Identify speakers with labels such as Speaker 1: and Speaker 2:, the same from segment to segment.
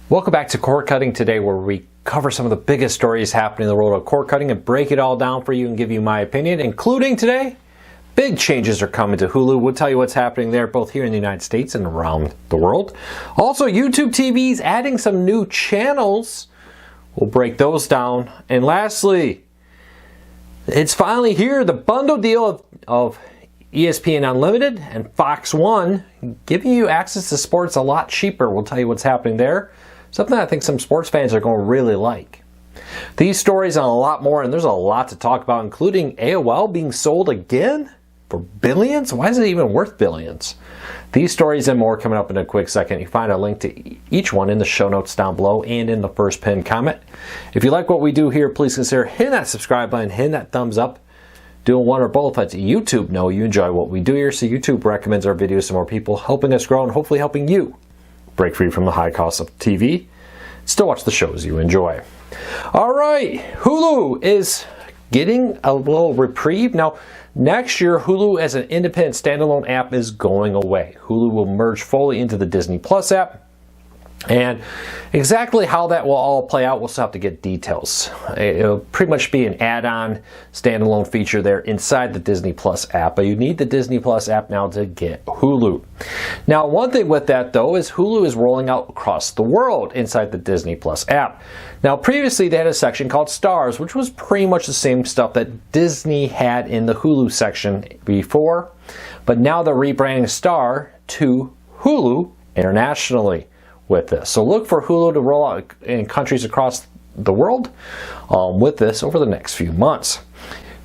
Speaker 1: Welcome back to Cord Cutting today, where we cover some of the biggest stories happening in the world of cord cutting and break it all down for you and give you my opinion, including today, big changes are coming to Hulu. We'll tell you what's happening there, both here in the United States and around the world. Also, YouTube TV is adding some new channels. We'll break those down. And lastly, it's finally here, the bundle deal of ESPN Unlimited and Fox One, giving you access to sports a lot cheaper. We'll tell you what's happening there. Something I think some sports fans are going to really like. These stories and a lot more, and there's a lot to talk about, including AOL being sold again for billions. Why is it even worth billions? These stories and more coming up in a quick second. You find a link to each one in the show notes down below and in the first pinned comment. If you like what we do here, please consider hitting that subscribe button, hitting that thumbs up. Doing one or both lets YouTube know you enjoy what we do here, so YouTube recommends our videos to more people, helping us grow and hopefully helping you break free from the high cost of TV. Still watch the shows you enjoy. All right, Hulu is getting a little reprieve. Now, next year, Hulu as an independent standalone app is going away. Hulu will merge fully into the Disney Plus app. And exactly how that will all play out, we'll still have to get details. It'll pretty much be an add-on standalone feature there inside the Disney Plus app, but you need the Disney Plus app now to get Hulu. Now, one thing with that though is Hulu is rolling out across the world inside the Disney Plus app. Now, previously they had a section called Stars, which was pretty much the same stuff that Disney had in the Hulu section before, but now they're rebranding Star to Hulu internationally with this. So look for Hulu to roll out in countries across the world with this over the next few months.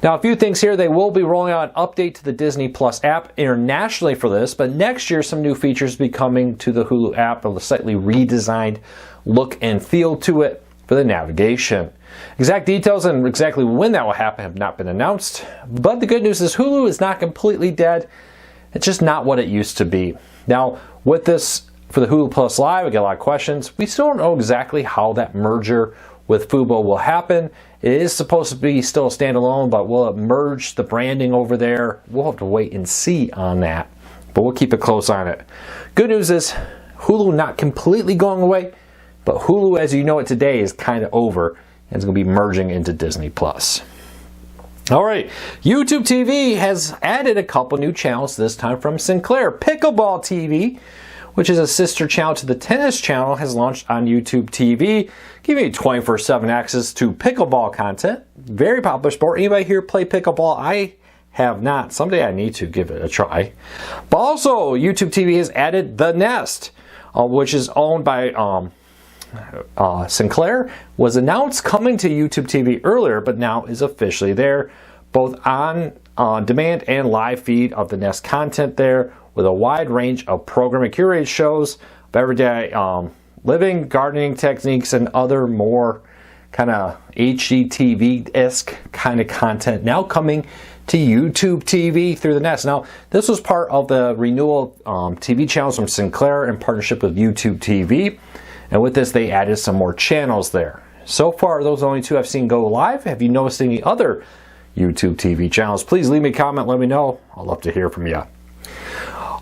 Speaker 1: Now, a few things here. They will be rolling out an update to the Disney Plus app internationally for this, but next year some new features will be coming to the Hulu app with a slightly redesigned look and feel to it for the navigation. Exact details and exactly when that will happen have not been announced, but the good news is Hulu is not completely dead. It's just not what it used to be. Now, with this, for the Hulu Plus Live, we get a lot of questions. We still don't know exactly how that merger with Fubo will happen. It is supposed to be still a standalone, but will it merge the branding over there? We'll have to wait and see on that, but we'll keep a close on it. Good news is Hulu not completely going away, but Hulu as you know it today is kind of over, and it's going to be merging into Disney Plus. All right, YouTube TV has added a couple new channels, this time from Sinclair. Pickleball TV, which is a sister channel to the tennis channel, has launched on YouTube TV, giving you 24/7 access to pickleball content. Very popular sport. Anybody here play pickleball? I have not. Someday I need to give it a try. But also, YouTube TV has added The Nest, which is owned by Sinclair. Was announced coming to YouTube TV earlier, but now is officially there, both on demand and live feed of The Nest content there, with a wide range of programming, curated shows of everyday living, gardening techniques, and other more kind of HGTV-esque kind of content now coming to YouTube TV through The Nest. Now, this was part of the renewal TV channels from Sinclair in partnership with YouTube TV, and with this they added some more channels there. So far, those are the only two I've seen go live. Have you noticed any other YouTube TV channels? Please leave me a comment, let me know. I'd love to hear from you.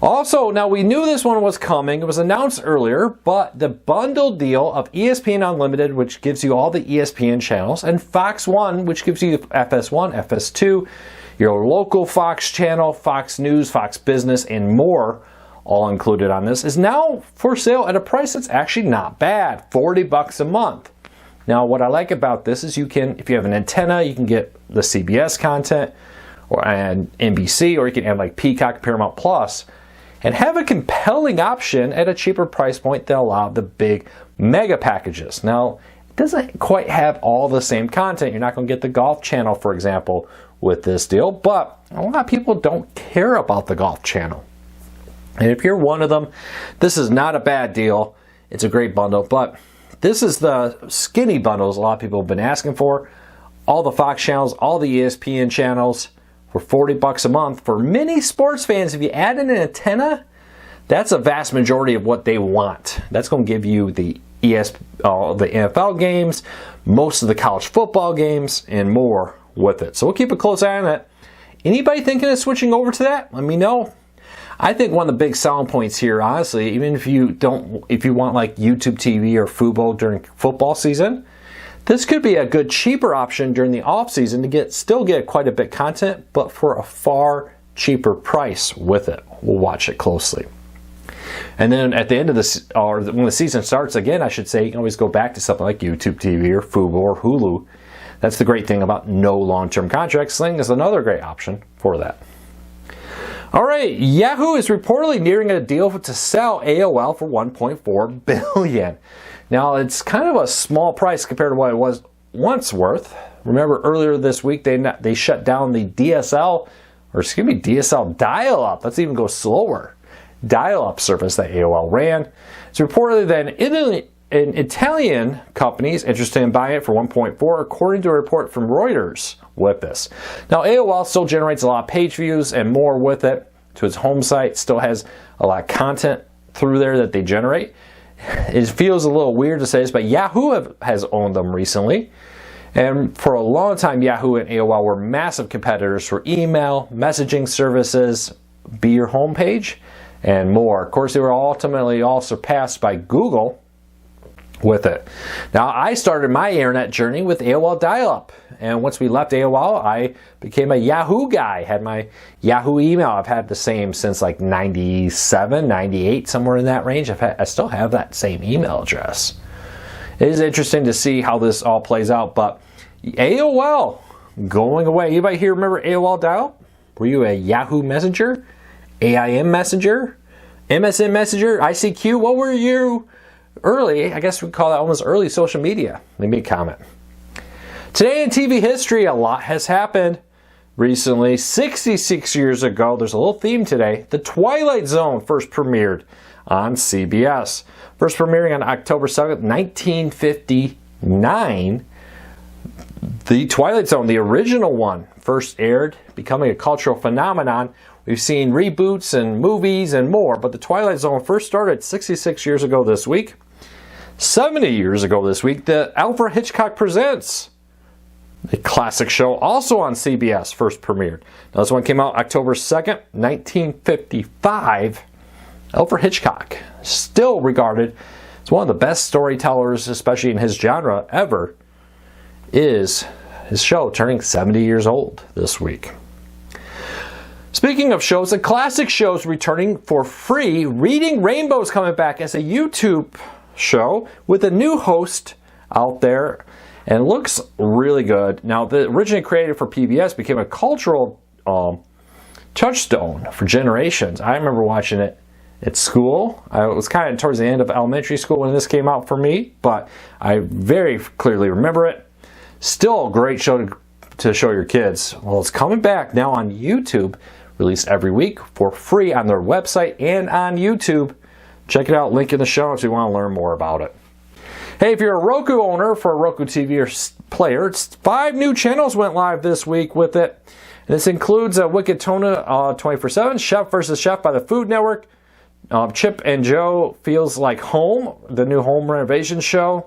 Speaker 1: Also, now we knew this one was coming. It was announced earlier, but the bundle deal of ESPN Unlimited, which gives you all the ESPN channels, and Fox One, which gives you FS1, FS2, your local Fox channel, Fox News, Fox Business, and more, all included on this, is now for sale at a price that's actually not bad, $40 a month. Now, what I like about this is you can, if you have an antenna, you can get the CBS content or and NBC, or you can add like Peacock, Paramount Plus, and have a compelling option at a cheaper price point than a lot of the big mega packages. Now, it doesn't quite have all the same content. You're not going to get the Golf Channel, for example, with this deal, but a lot of people don't care about the Golf Channel. And if you're one of them, this is not a bad deal. It's a great bundle, but this is the skinny bundles a lot of people have been asking for. All the Fox channels, all the ESPN channels, for $40 a month. For many sports fans, if you add in an antenna, that's a vast majority of what they want. That's going to give you the the NFL games, most of the college football games, and more with it. So we'll keep a close eye on it. Anybody thinking of switching over to that? Let me know. I think one of the big selling points here, honestly, even if you want like YouTube TV or Fubo during football season, this could be a good cheaper option during the off season to still get quite a bit of content, but for a far cheaper price with it. We'll watch it closely. And then at the end of this, or when the season starts again, I should say, you can always go back to something like YouTube TV or Fubo or Hulu. That's the great thing about no long-term contracts. Sling is another great option for that. All right, Yahoo is reportedly nearing a deal to sell AOL for $1.4 billion. Now, it's kind of a small price compared to what it was once worth. Remember earlier this week, they shut down the DSL dial-up. Let's even go slower. Dial-up service that AOL ran. It's reportedly that an Italian company is interested in buying it for $1.4, according to a report from Reuters with this. Now, AOL still generates a lot of page views and more with it to its home site. Still has a lot of content through there that they generate. It feels a little weird to say this, but Yahoo has owned them recently. And for a long time, Yahoo and AOL were massive competitors for email, messaging services, Be Your Homepage, and more. Of course, they were ultimately all surpassed by Google with it. Now, I started my internet journey with AOL dial-up, and once we left AOL, I became a Yahoo guy. Had my Yahoo email. I've had the same since like 97, 98, somewhere in that range. I still have that same email address. It is interesting to see how this all plays out, but AOL going away. Anybody here remember AOL dial-up? Were you a Yahoo Messenger, AIM Messenger, MSN Messenger, ICQ? What were you? Early, I guess we'd call that almost early social media. Leave me a comment. Today in TV history, a lot has happened recently. 66 years ago, there's a little theme today. The Twilight Zone first premiered on CBS. First premiering on October 7th, 1959. The Twilight Zone, the original one, first aired, becoming a cultural phenomenon. We've seen reboots and movies and more, but the Twilight Zone first started 66 years ago this week. 70 years ago this week, the Alfred Hitchcock Presents, a classic show, also on CBS, first premiered. Now, this one came out October 2nd, 1955. Alfred Hitchcock, still regarded as one of the best storytellers, especially in his genre, ever, is his show turning 70 years old this week. Speaking of shows, the classic shows returning for free. Reading Rainbow is coming back as a YouTube show with a new host out there, and it looks really good. Now, the originally created for PBS became a cultural touchstone for generations. I remember watching it at school. I was kind of towards the end of elementary school when this came out for me, but I very clearly remember it. Still a great show to show your kids. Well, it's coming back now on YouTube, released every week for free on their website and on YouTube. Check it out, link in the show notes if you want to learn more about it. Hey, if you're a Roku owner for a Roku TV or player, 5 new channels went live this week with it. And this includes Wicked Tuna 24/7, Chef vs. Chef by the Food Network, Chip and Jo Feels Like Home, the new home renovation show,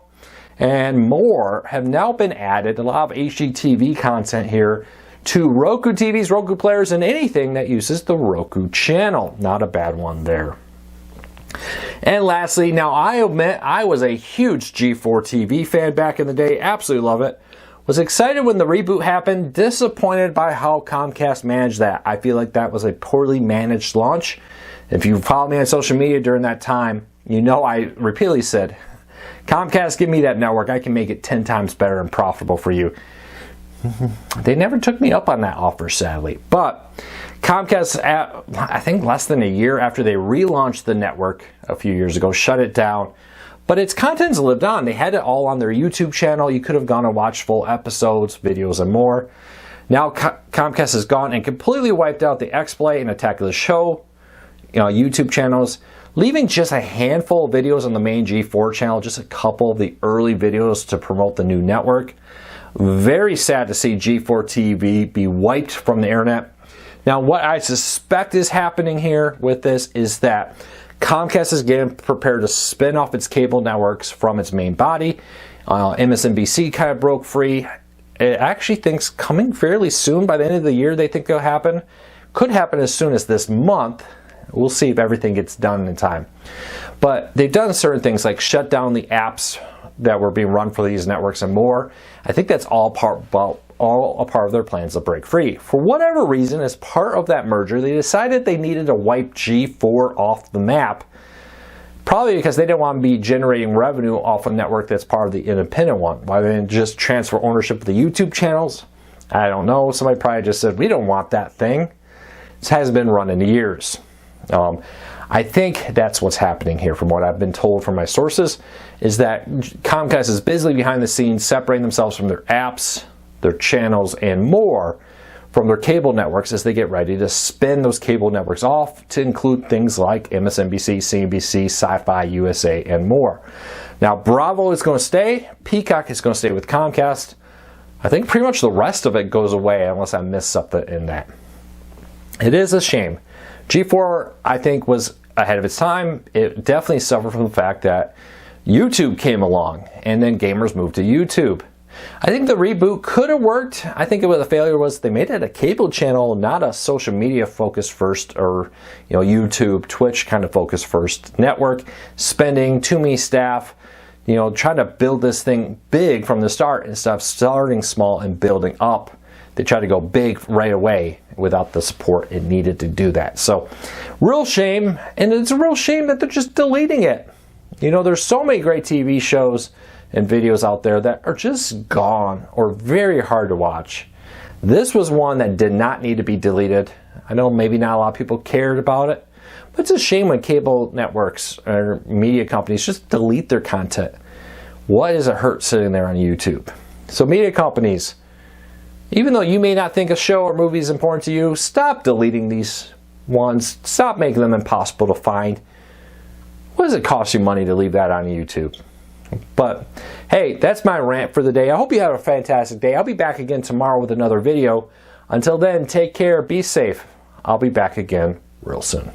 Speaker 1: and more have now been added. A lot of HGTV content here to Roku TVs, Roku players, and anything that uses the Roku channel. Not a bad one there. And lastly, now I admit I was a huge G4 TV fan back in the day. Absolutely love it. Was excited when the reboot happened. Disappointed by how Comcast managed that. I feel like that was a poorly managed launch. If you followed me on social media during that time, you know I repeatedly said, Comcast, give me that network. I can make it 10 times better and profitable for you. They never took me up on that offer, sadly. But Comcast, I think less than a year after they relaunched the network a few years ago, shut it down. But its content's lived on. They had it all on their YouTube channel. You could have gone and watched full episodes, videos, and more. Now Comcast has gone and completely wiped out the XPlay and Attack of the Show YouTube channels, leaving just a handful of videos on the main G4 channel, just a couple of the early videos to promote the new network. Very sad to see G4 TV be wiped from the internet. Now, what I suspect is happening here with this is that Comcast is getting prepared to spin off its cable networks from its main body. MSNBC kind of broke free. It actually thinks coming fairly soon, by the end of the year, they think it'll happen. Could happen as soon as this month. We'll see if everything gets done in time. But they've done certain things like shut down the apps that were being run for these networks and more. I think that's all a part of their plans to break free. For whatever reason, as part of that merger, they decided they needed to wipe G4 off the map. Probably because they didn't want to be generating revenue off a network that's part of the independent one. Why didn't they just transfer ownership of the YouTube channels? I don't know. Somebody probably just said, we don't want that thing. This hasn't been run in years. I think that's what's happening here from what I've been told from my sources, is that Comcast is busily behind the scenes separating themselves from their apps, their channels, and more from their cable networks as they get ready to spin those cable networks off to include things like MSNBC, CNBC, Sci-Fi, USA, and more. Now, Bravo is going to stay. Peacock is going to stay with Comcast. I think pretty much the rest of it goes away unless I miss something in that. It is a shame. G4, I think, was ahead of its time. It definitely suffered from the fact that YouTube came along and then gamers moved to YouTube. I think the reboot could have worked. I think the failure was they made it a cable channel, not a social media focused first, or YouTube, Twitch kind of focused first network. Spending too many staff, trying to build this thing big from the start instead of starting small and building up. They tried to go big right away without the support it needed to do that. So, real shame, and it's a real shame that they're just deleting it. There's so many great TV shows and videos out there that are just gone or very hard to watch. This was one that did not need to be deleted. I know maybe not a lot of people cared about it, but it's a shame when cable networks or media companies just delete their content. What does it hurt sitting there on YouTube? So media companies, even though you may not think a show or movie is important to you, stop deleting these ones. Stop making them impossible to find. What does it cost you money to leave that on YouTube? But hey, that's my rant for the day. I hope you have a fantastic day. I'll be back again tomorrow with another video. Until then, take care, be safe. I'll be back again real soon.